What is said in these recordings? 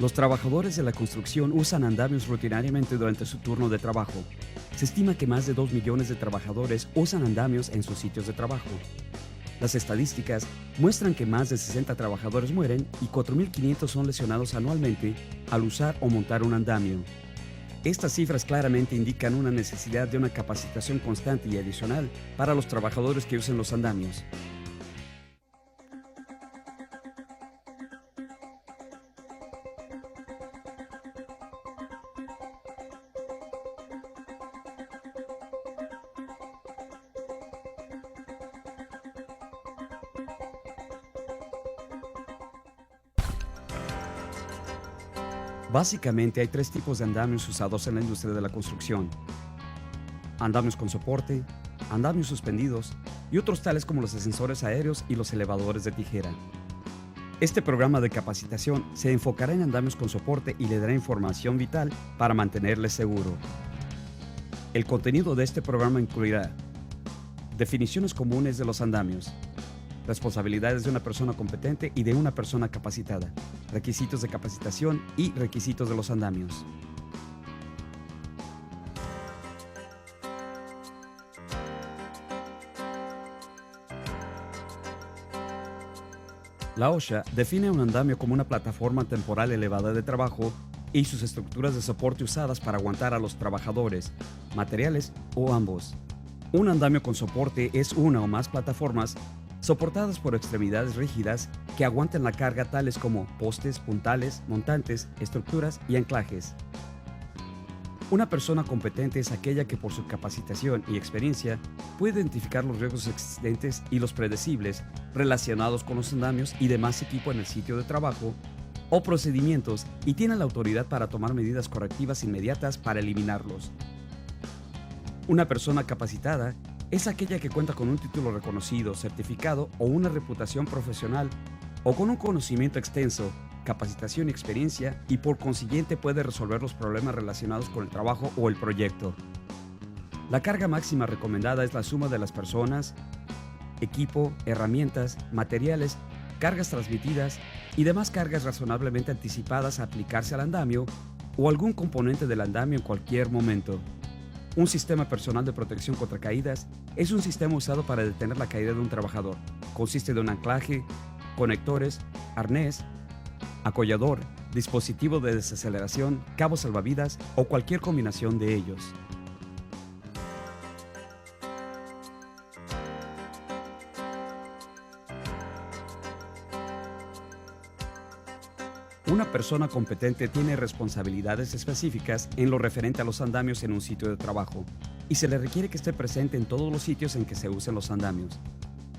Los trabajadores de la construcción usan andamios rutinariamente durante su turno de trabajo. Se estima que más de 2 millones de trabajadores usan andamios en sus sitios de trabajo. Las estadísticas muestran que más de 60 trabajadores mueren y 4.500 son lesionados anualmente al usar o montar un andamio. Estas cifras claramente indican una necesidad de una capacitación constante y adicional para los trabajadores que usen los andamios. Básicamente hay tres tipos de andamios usados en la industria de la construcción: andamios con soporte, andamios suspendidos y otros tales como los ascensores aéreos y los elevadores de tijera. Este programa de capacitación se enfocará en andamios con soporte y le dará información vital para mantenerle seguro. El contenido de este programa incluirá definiciones comunes de los andamios, responsabilidades de una persona competente y de una persona capacitada, requisitos de capacitación y requisitos de los andamios. La OSHA define un andamio como una plataforma temporal elevada de trabajo y sus estructuras de soporte usadas para aguantar a los trabajadores, materiales o ambos. Un andamio con soporte es una o más plataformas soportadas por extremidades rígidas que aguanten la carga, tales como postes, puntales, montantes, estructuras y anclajes. Una persona competente es aquella que por su capacitación y experiencia puede identificar los riesgos existentes y los predecibles relacionados con los andamios y demás equipo en el sitio de trabajo o procedimientos, y tiene la autoridad para tomar medidas correctivas inmediatas para eliminarlos. Una persona capacitada es aquella que cuenta con un título reconocido, certificado o una reputación profesional, o con un conocimiento extenso, capacitación y experiencia, y por consiguiente puede resolver los problemas relacionados con el trabajo o el proyecto. La carga máxima recomendada es la suma de las personas, equipo, herramientas, materiales, cargas transmitidas y demás cargas razonablemente anticipadas a aplicarse al andamio o algún componente del andamio en cualquier momento. Un sistema personal de protección contra caídas es un sistema usado para detener la caída de un trabajador. Consiste de un anclaje, conectores, arnés, acollador, dispositivo de desaceleración, cabo salvavidas o cualquier combinación de ellos. Una persona competente tiene responsabilidades específicas en lo referente a los andamios en un sitio de trabajo, y se le requiere que esté presente en todos los sitios en que se usen los andamios.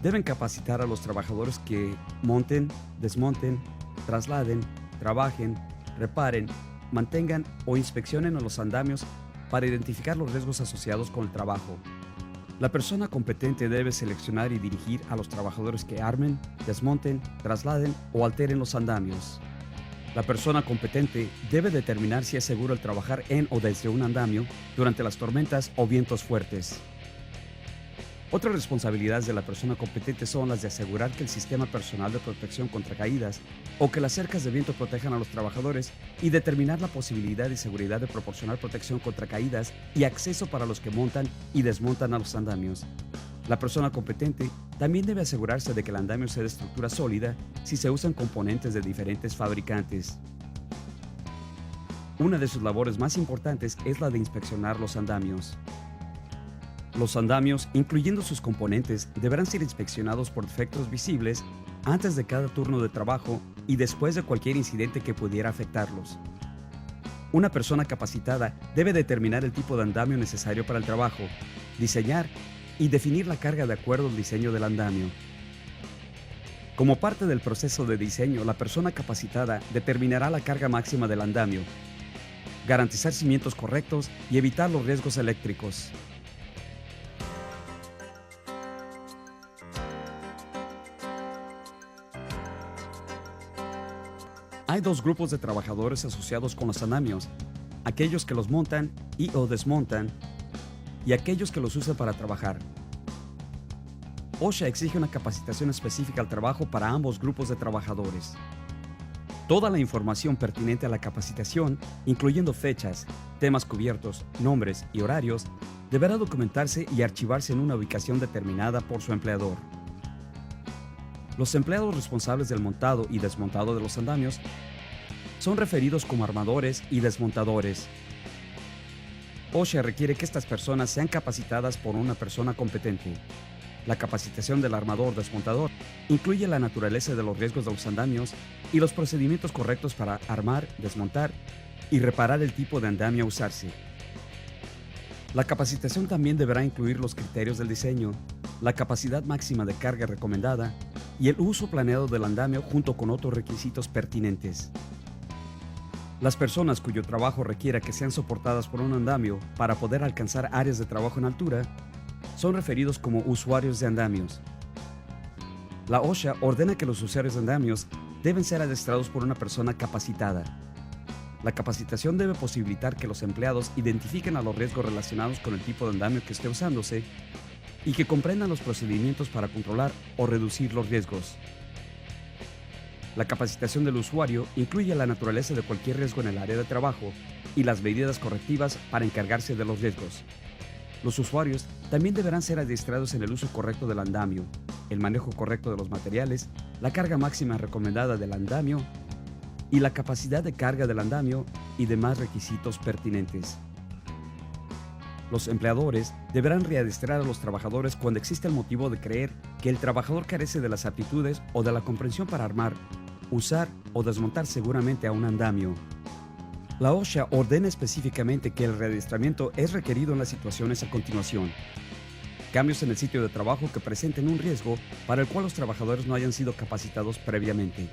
Deben capacitar a los trabajadores que monten, desmonten, trasladen, trabajen, reparen, mantengan o inspeccionen a los andamios para identificar los riesgos asociados con el trabajo. La persona competente debe seleccionar y dirigir a los trabajadores que armen, desmonten, trasladen o alteren los andamios. La persona competente debe determinar si es seguro el trabajar en o desde un andamio durante las tormentas o vientos fuertes. Otras responsabilidades de la persona competente son las de asegurar que el sistema personal de protección contra caídas o que las cercas de viento protejan a los trabajadores, y determinar la posibilidad y seguridad de proporcionar protección contra caídas y acceso para los que montan y desmontan a los andamios. La persona competente también debe asegurarse de que el andamio sea de estructura sólida si se usan componentes de diferentes fabricantes. Una de sus labores más importantes es la de inspeccionar los andamios. Los andamios, incluyendo sus componentes, deberán ser inspeccionados por defectos visibles antes de cada turno de trabajo y después de cualquier incidente que pudiera afectarlos. Una persona capacitada debe determinar el tipo de andamio necesario para el trabajo, diseñar y definir la carga de acuerdo al diseño del andamio. Como parte del proceso de diseño, la persona capacitada determinará la carga máxima del andamio, garantizar cimientos correctos y evitar los riesgos eléctricos. Hay dos grupos de trabajadores asociados con los andamios: aquellos que los montan y o desmontan, y aquellos que los usan para trabajar. OSHA exige una capacitación específica al trabajo para ambos grupos de trabajadores. Toda la información pertinente a la capacitación, incluyendo fechas, temas cubiertos, nombres y horarios, deberá documentarse y archivarse en una ubicación determinada por su empleador. Los empleados responsables del montado y desmontado de los andamios son referidos como armadores y desmontadores. OSHA requiere que estas personas sean capacitadas por una persona competente. La capacitación del armador-desmontador incluye la naturaleza de los riesgos de los andamios y los procedimientos correctos para armar, desmontar y reparar el tipo de andamio a usarse. La capacitación también deberá incluir los criterios del diseño, la capacidad máxima de carga recomendada y el uso planeado del andamio junto con otros requisitos pertinentes. Las personas cuyo trabajo requiera que sean soportadas por un andamio para poder alcanzar áreas de trabajo en altura son referidos como usuarios de andamios. La OSHA ordena que los usuarios de andamios deben ser adiestrados por una persona capacitada. La capacitación debe posibilitar que los empleados identifiquen a los riesgos relacionados con el tipo de andamio que esté usándose y que comprendan los procedimientos para controlar o reducir los riesgos. La capacitación del usuario incluye la naturaleza de cualquier riesgo en el área de trabajo y las medidas correctivas para encargarse de los riesgos. Los usuarios también deberán ser adiestrados en el uso correcto del andamio, el manejo correcto de los materiales, la carga máxima recomendada del andamio y la capacidad de carga del andamio y demás requisitos pertinentes. Los empleadores deberán readiestrar a los trabajadores cuando existe el motivo de creer que el trabajador carece de las aptitudes o de la comprensión para armar, usar o desmontar seguramente a un andamio. La OSHA ordena específicamente que el readiestramiento es requerido en las situaciones a continuación. Cambios en el sitio de trabajo que presenten un riesgo para el cual los trabajadores no hayan sido capacitados previamente.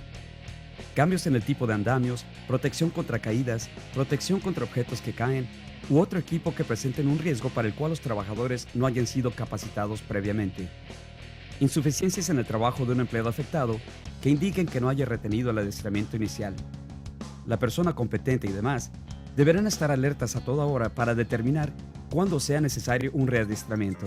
Cambios en el tipo de andamios, protección contra caídas, protección contra objetos que caen u otro equipo que presenten un riesgo para el cual los trabajadores no hayan sido capacitados previamente. Insuficiencias en el trabajo de un empleado afectado que indiquen que no haya retenido el adiestramiento inicial. La persona competente y demás deberán estar alertas a toda hora para determinar cuándo sea necesario un readiestramiento.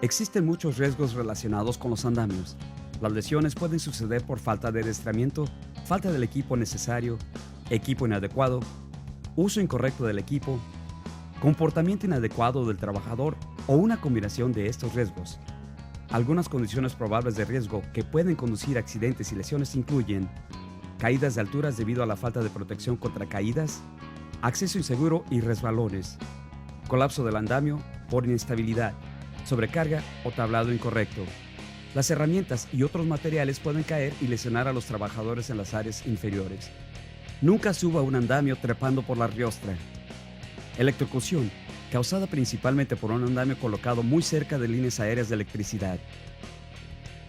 Existen muchos riesgos relacionados con los andamios. Las lesiones pueden suceder por falta de adiestramiento, falta del equipo necesario, equipo inadecuado, uso incorrecto del equipo, comportamiento inadecuado del trabajador o una combinación de estos riesgos. Algunas condiciones probables de riesgo que pueden conducir a accidentes y lesiones incluyen caídas de alturas debido a la falta de protección contra caídas, acceso inseguro y resbalones, colapso del andamio por inestabilidad, sobrecarga o tablado incorrecto. Las herramientas y otros materiales pueden caer y lesionar a los trabajadores en las áreas inferiores. Nunca suba un andamio trepando por la riostra. Electrocución, causada principalmente por un andamio colocado muy cerca de líneas aéreas de electricidad.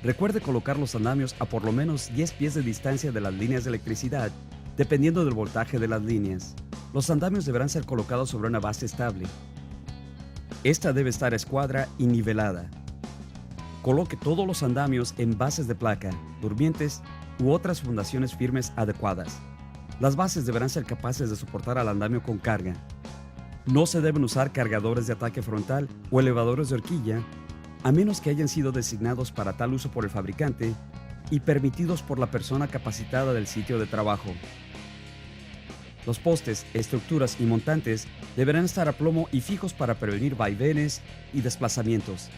Recuerde colocar los andamios a por lo menos 10 pies de distancia de las líneas de electricidad, dependiendo del voltaje de las líneas. Los andamios deberán ser colocados sobre una base estable. Esta debe estar a escuadra y nivelada. Coloque todos los andamios en bases de placa, durmientes u otras fundaciones firmes adecuadas. Las bases deberán ser capaces de soportar al andamio con carga. No se deben usar cargadores de ataque frontal o elevadores de horquilla, a menos que hayan sido designados para tal uso por el fabricante y permitidos por la persona capacitada del sitio de trabajo. Los postes, estructuras y montantes deberán estar a plomo y fijos para prevenir vaivenes y desplazamientos.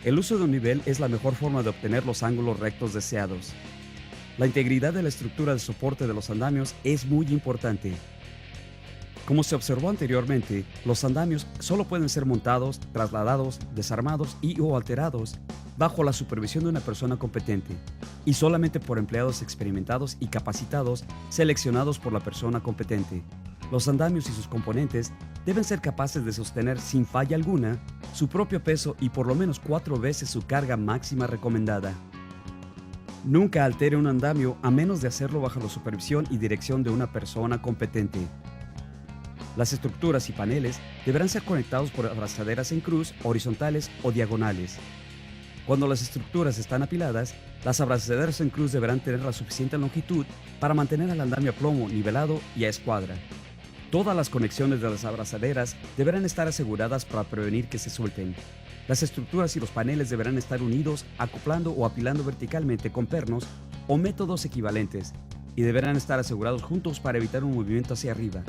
El uso de un nivel es la mejor forma de obtener los ángulos rectos deseados. La integridad de la estructura de soporte de los andamios es muy importante. Como se observó anteriormente, los andamios solo pueden ser montados, trasladados, desarmados o alterados bajo la supervisión de una persona competente y solamente por empleados experimentados y capacitados seleccionados por la persona competente. Los andamios y sus componentes deben ser capaces de sostener sin falla alguna su propio peso y por lo menos 4 veces su carga máxima recomendada. Nunca altere un andamio a menos de hacerlo bajo la supervisión y dirección de una persona competente. Las estructuras y paneles deberán ser conectados por abrazaderas en cruz, horizontales o diagonales. Cuando las estructuras están apiladas, las abrazaderas en cruz deberán tener la suficiente longitud para mantener el andamio a plomo, nivelado y a escuadra. Todas las conexiones de las abrazaderas deberán estar aseguradas para prevenir que se suelten. Las estructuras y los paneles deberán estar unidos, acoplando o apilando verticalmente con pernos o métodos equivalentes, y deberán estar asegurados juntos para evitar un movimiento hacia arriba.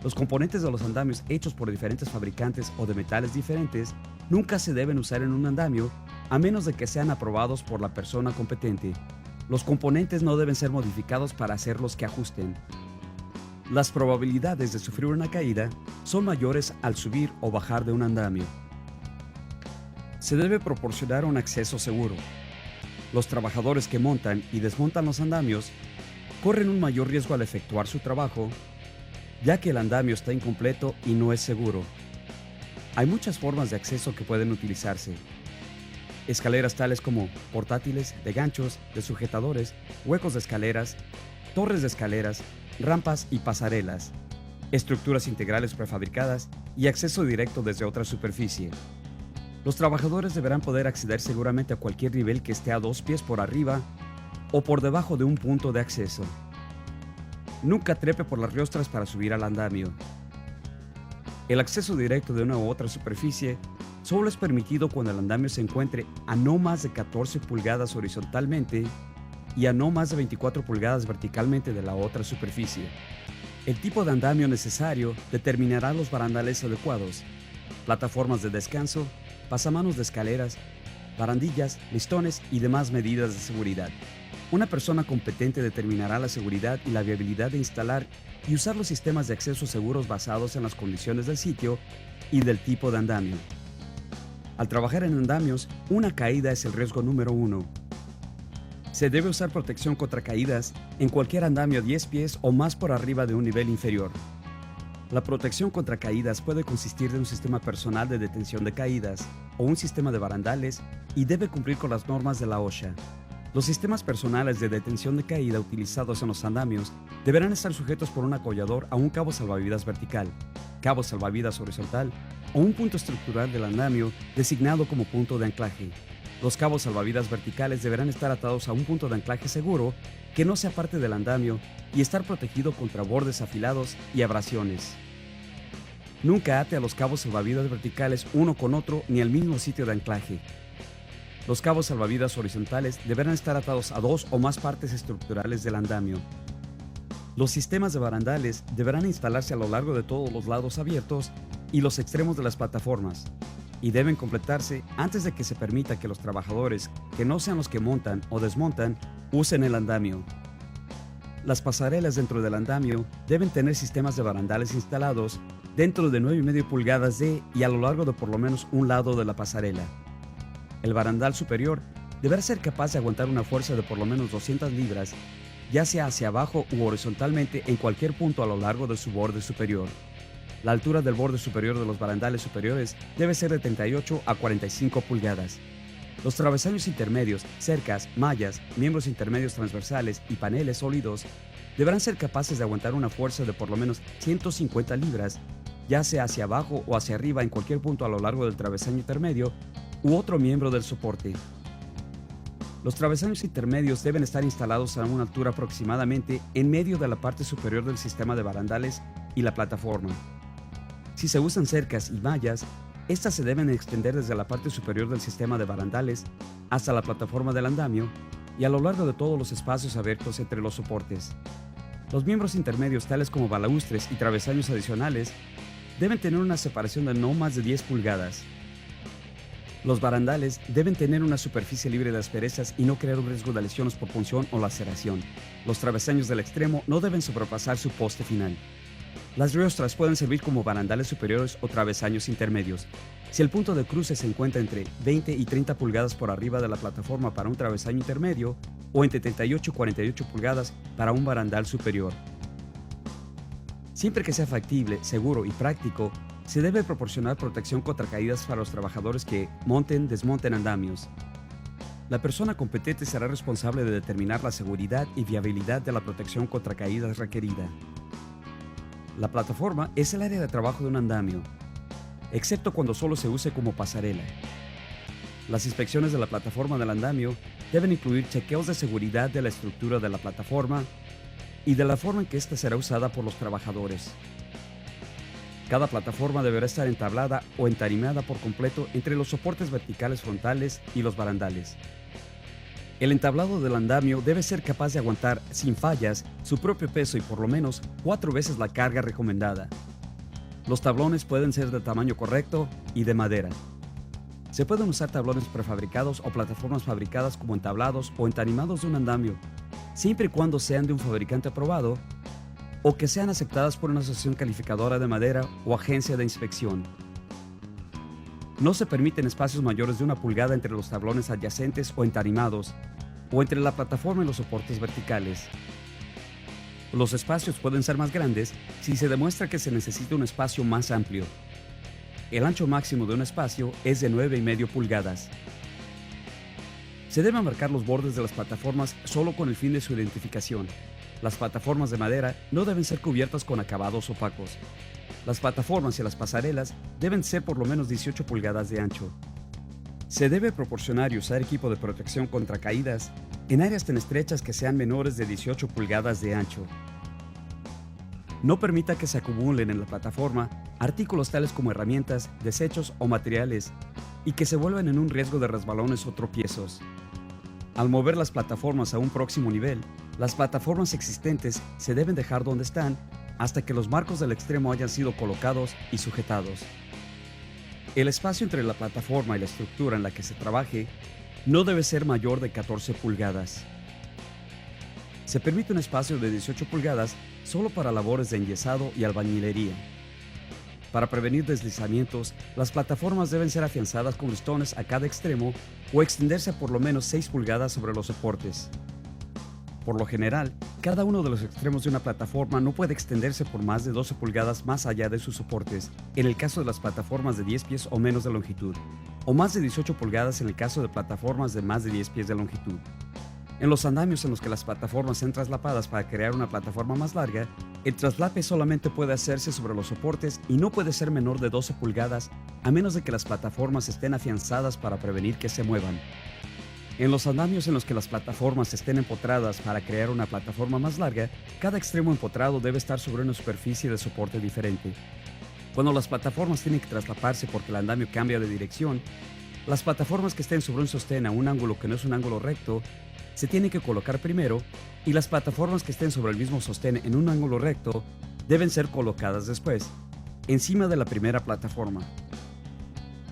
Los componentes de los andamios hechos por diferentes fabricantes o de metales diferentes nunca se deben usar en un andamio a menos de que sean aprobados por la persona competente. Los componentes no deben ser modificados para hacerlos que ajusten. Las probabilidades de sufrir una caída son mayores al subir o bajar de un andamio. Se debe proporcionar un acceso seguro. Los trabajadores que montan y desmontan los andamios corren un mayor riesgo al efectuar su trabajo, ya que el andamio está incompleto y no es seguro. Hay muchas formas de acceso que pueden utilizarse. Escaleras tales como portátiles, de ganchos, de sujetadores, huecos de escaleras, torres de escaleras, rampas y pasarelas, estructuras integrales prefabricadas y acceso directo desde otra superficie. Los trabajadores deberán poder acceder seguramente a cualquier nivel que esté a 2 pies por arriba o por debajo de un punto de acceso. Nunca trepe por las riostras para subir al andamio. El acceso directo de una u otra superficie solo es permitido cuando el andamio se encuentre a no más de 14 pulgadas horizontalmente y a no más de 24 pulgadas verticalmente de la otra superficie. El tipo de andamio necesario determinará los barandales adecuados, plataformas de descanso, pasamanos de escaleras, barandillas, listones y demás medidas de seguridad. Una persona competente determinará la seguridad y la viabilidad de instalar y usar los sistemas de acceso seguros basados en las condiciones del sitio y del tipo de andamio. Al trabajar en andamios, una caída es el riesgo número 1. Se debe usar protección contra caídas en cualquier andamio 10 pies o más por arriba de un nivel inferior. La protección contra caídas puede consistir de un sistema personal de detención de caídas o un sistema de barandales y debe cumplir con las normas de la OSHA. Los sistemas personales de detención de caída utilizados en los andamios deberán estar sujetos por un acollador a un cabo salvavidas vertical, cabo salvavidas horizontal o un punto estructural del andamio designado como punto de anclaje. Los cabos salvavidas verticales deberán estar atados a un punto de anclaje seguro que no sea parte del andamio y estar protegido contra bordes afilados y abrasiones. Nunca ate a los cabos salvavidas verticales uno con otro ni al mismo sitio de anclaje. Los cabos salvavidas horizontales deberán estar atados a 2 o más partes estructurales del andamio. Los sistemas de barandales deberán instalarse a lo largo de todos los lados abiertos y los extremos de las plataformas, y deben completarse antes de que se permita que los trabajadores, que no sean los que montan o desmontan, usen el andamio. Las pasarelas dentro del andamio deben tener sistemas de barandales instalados dentro de 9,5 pulgadas y a lo largo de por lo menos un lado de la pasarela. El barandal superior deberá ser capaz de aguantar una fuerza de por lo menos 200 libras, ya sea hacia abajo u horizontalmente en cualquier punto a lo largo de su borde superior. La altura del borde superior de los barandales superiores debe ser de 38 a 45 pulgadas. Los travesaños intermedios, cercas, mallas, miembros intermedios transversales y paneles sólidos deberán ser capaces de aguantar una fuerza de por lo menos 150 libras, ya sea hacia abajo o hacia arriba en cualquier punto a lo largo del travesaño intermedio u otro miembro del soporte. Los travesaños intermedios deben estar instalados a una altura aproximadamente en medio de la parte superior del sistema de barandales y la plataforma. Si se usan cercas y mallas, estas se deben extender desde la parte superior del sistema de barandales hasta la plataforma del andamio y a lo largo de todos los espacios abiertos entre los soportes. Los miembros intermedios, tales como balaustres y travesaños adicionales, deben tener una separación de no más de 10 pulgadas. Los barandales deben tener una superficie libre de asperezas y no crear un riesgo de lesiones por punción o laceración. Los travesaños del extremo no deben sobrepasar su poste final. Las riostras pueden servir como barandales superiores o travesaños intermedios. Si el punto de cruce se encuentra entre 20 y 30 pulgadas por arriba de la plataforma para un travesaño intermedio o entre 38 y 48 pulgadas para un barandal superior. Siempre que sea factible, seguro y práctico, se debe proporcionar protección contra caídas para los trabajadores que desmonten andamios. La persona competente será responsable de determinar la seguridad y viabilidad de la protección contra caídas requerida. La plataforma es el área de trabajo de un andamio, excepto cuando solo se use como pasarela. Las inspecciones de la plataforma del andamio deben incluir chequeos de seguridad de la estructura de la plataforma y de la forma en que ésta será usada por los trabajadores. Cada plataforma deberá estar entablada o entarimada por completo entre los soportes verticales frontales y los barandales. El entablado del andamio debe ser capaz de aguantar, sin fallas, su propio peso y por lo menos 4 veces la carga recomendada. Los tablones pueden ser de tamaño correcto y de madera. Se pueden usar tablones prefabricados o plataformas fabricadas como entablados o entarimados de un andamio, siempre y cuando sean de un fabricante aprobado o que sean aceptadas por una asociación calificadora de madera o agencia de inspección. No se permiten espacios mayores de 1 pulgada entre los tablones adyacentes o entarimados, o entre la plataforma y los soportes verticales. Los espacios pueden ser más grandes si se demuestra que se necesita un espacio más amplio. El ancho máximo de un espacio es de 9,5 pulgadas. Se deben marcar los bordes de las plataformas solo con el fin de su identificación. Las plataformas de madera no deben ser cubiertas con acabados opacos. Las plataformas y las pasarelas deben ser por lo menos 18 pulgadas de ancho. Se debe proporcionar y usar equipo de protección contra caídas en áreas tan estrechas que sean menores de 18 pulgadas de ancho. No permita que se acumulen en la plataforma artículos tales como herramientas, desechos o materiales y que se vuelvan en un riesgo de resbalones o tropiezos. Al mover las plataformas a un próximo nivel, las plataformas existentes se deben dejar donde están hasta que los marcos del extremo hayan sido colocados y sujetados. El espacio entre la plataforma y la estructura en la que se trabaje no debe ser mayor de 14 pulgadas. Se permite un espacio de 18 pulgadas solo para labores de enyesado y albañilería. Para prevenir deslizamientos, las plataformas deben ser afianzadas con listones a cada extremo o extenderse a por lo menos 6 pulgadas sobre los soportes. Por lo general, cada uno de los extremos de una plataforma no puede extenderse por más de 12 pulgadas más allá de sus soportes, en el caso de las plataformas de 10 pies o menos de longitud, o más de 18 pulgadas en el caso de plataformas de más de 10 pies de longitud. En los andamios en los que las plataformas sean traslapadas para crear una plataforma más larga, el traslape solamente puede hacerse sobre los soportes y no puede ser menor de 12 pulgadas a menos de que las plataformas estén afianzadas para prevenir que se muevan. En los andamios en los que las plataformas estén empotradas para crear una plataforma más larga, cada extremo empotrado debe estar sobre una superficie de soporte diferente. Cuando las plataformas tienen que traslaparse porque el andamio cambia de dirección, las plataformas que estén sobre un sostén a un ángulo que no es un ángulo recto se tienen que colocar primero y las plataformas que estén sobre el mismo sostén en un ángulo recto deben ser colocadas después, encima de la primera plataforma.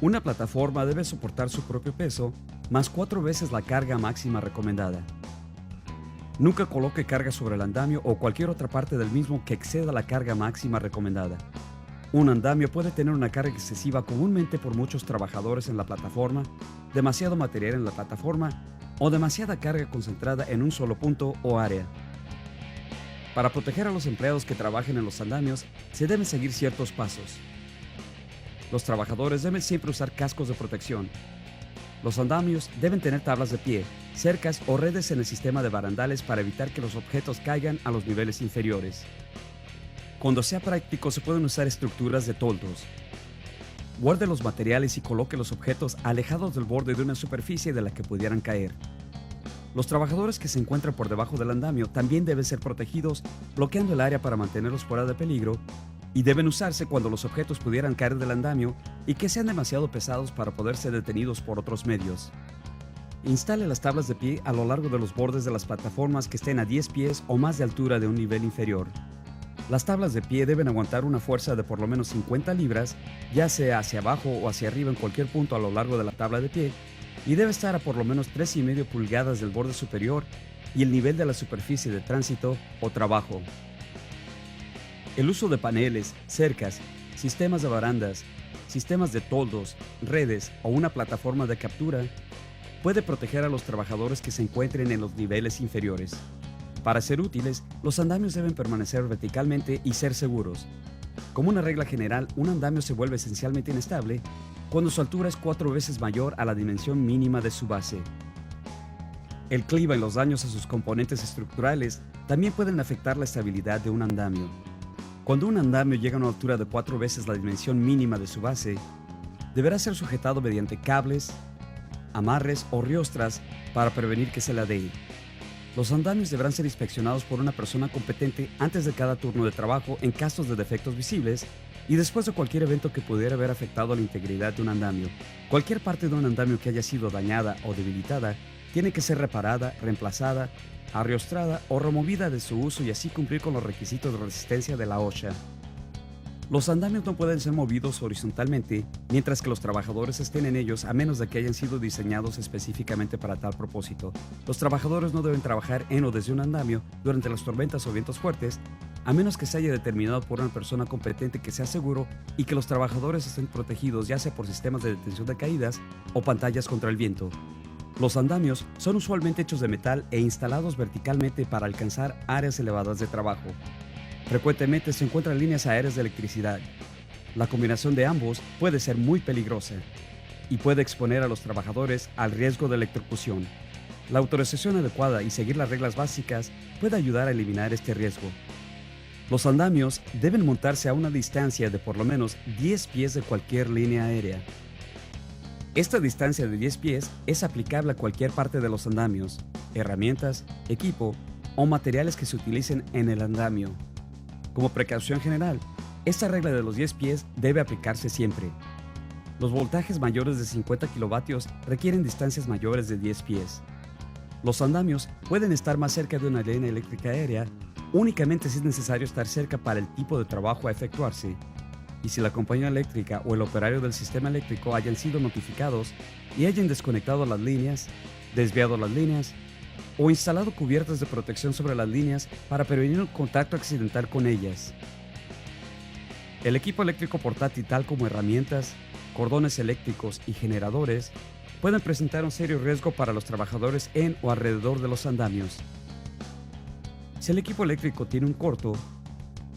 Una plataforma debe soportar su propio peso más 4 veces la carga máxima recomendada. Nunca coloque carga sobre el andamio o cualquier otra parte del mismo que exceda la carga máxima recomendada. Un andamio puede tener una carga excesiva comúnmente por muchos trabajadores en la plataforma, demasiado material en la plataforma o demasiada carga concentrada en un solo punto o área. Para proteger a los empleados que trabajen en los andamios, se deben seguir ciertos pasos. Los trabajadores deben siempre usar cascos de protección. Los andamios deben tener tablas de pie, cercas o redes en el sistema de barandales para evitar que los objetos caigan a los niveles inferiores. Cuando sea práctico, se pueden usar estructuras de toldos. Guarde los materiales y coloque los objetos alejados del borde de una superficie de la que pudieran caer. Los trabajadores que se encuentran por debajo del andamio también deben ser protegidos, bloqueando el área para mantenerlos fuera de peligro, y deben usarse cuando los objetos pudieran caer del andamio y que sean demasiado pesados para poder ser detenidos por otros medios. Instale las tablas de pie a lo largo de los bordes de las plataformas que estén a 10 pies o más de altura de un nivel inferior. Las tablas de pie deben aguantar una fuerza de por lo menos 50 libras, ya sea hacia abajo o hacia arriba en cualquier punto a lo largo de la tabla de pie, y debe estar a por lo menos 3,5 pulgadas del borde superior y el nivel de la superficie de tránsito o trabajo. El uso de paneles, cercas, sistemas de barandas, sistemas de toldos, redes o una plataforma de captura puede proteger a los trabajadores que se encuentren en los niveles inferiores. Para ser útiles, los andamios deben permanecer verticalmente y ser seguros. Como una regla general, un andamio se vuelve esencialmente inestable cuando su altura es 4 veces mayor a la dimensión mínima de su base. El clima y los daños a sus componentes estructurales también pueden afectar la estabilidad de un andamio. Cuando un andamio llega a una altura de 4 veces la dimensión mínima de su base, deberá ser sujetado mediante cables, amarres o riostras para prevenir que se ladee. Los andamios deberán ser inspeccionados por una persona competente antes de cada turno de trabajo en casos de defectos visibles y después de cualquier evento que pudiera haber afectado la integridad de un andamio. Cualquier parte de un andamio que haya sido dañada o debilitada tiene que ser reparada, reemplazada, arriostrada o removida de su uso y así cumplir con los requisitos de resistencia de la OSHA. Los andamios no pueden ser movidos horizontalmente mientras que los trabajadores estén en ellos a menos de que hayan sido diseñados específicamente para tal propósito. Los trabajadores no deben trabajar en o desde un andamio durante las tormentas o vientos fuertes, a menos que se haya determinado por una persona competente que sea seguro y que los trabajadores estén protegidos ya sea por sistemas de detención de caídas o pantallas contra el viento. Los andamios son usualmente hechos de metal e instalados verticalmente para alcanzar áreas elevadas de trabajo. Frecuentemente se encuentran líneas aéreas de electricidad. La combinación de ambos puede ser muy peligrosa y puede exponer a los trabajadores al riesgo de electrocución. La autorización adecuada y seguir las reglas básicas puede ayudar a eliminar este riesgo. Los andamios deben montarse a una distancia de por lo menos 10 pies de cualquier línea aérea. Esta distancia de 10 pies es aplicable a cualquier parte de los andamios, herramientas, equipo o materiales que se utilicen en el andamio. Como precaución general, esta regla de los 10 pies debe aplicarse siempre. Los voltajes mayores de 50 kilovatios requieren distancias mayores de 10 pies. Los andamios pueden estar más cerca de una línea eléctrica aérea únicamente si es necesario estar cerca para el tipo de trabajo a efectuarse, y si la compañía eléctrica o el operario del sistema eléctrico hayan sido notificados y hayan desconectado las líneas, desviado las líneas o instalado cubiertas de protección sobre las líneas para prevenir un contacto accidental con ellas. El equipo eléctrico portátil, tal como herramientas, cordones eléctricos y generadores, pueden presentar un serio riesgo para los trabajadores en o alrededor de los andamios. Si el equipo eléctrico tiene un corto,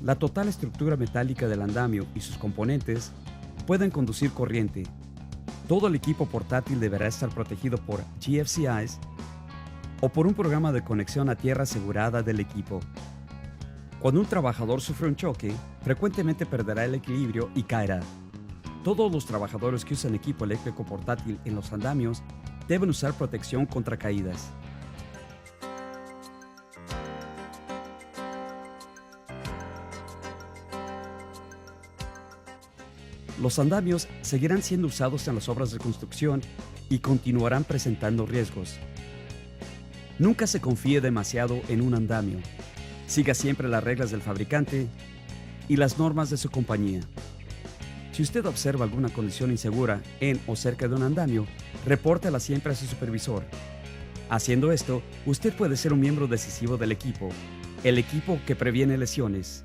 la total estructura metálica del andamio y sus componentes pueden conducir corriente. Todo el equipo portátil deberá estar protegido por GFCIs o por un programa de conexión a tierra asegurada del equipo. Cuando un trabajador sufre un choque, frecuentemente perderá el equilibrio y caerá. Todos los trabajadores que usan equipo eléctrico portátil en los andamios deben usar protección contra caídas. Los andamios seguirán siendo usados en las obras de construcción y continuarán presentando riesgos. Nunca se confíe demasiado en un andamio. Siga siempre las reglas del fabricante y las normas de su compañía. Si usted observa alguna condición insegura en o cerca de un andamio, repórtela siempre a su supervisor. Haciendo esto, usted puede ser un miembro decisivo del equipo, el equipo que previene lesiones.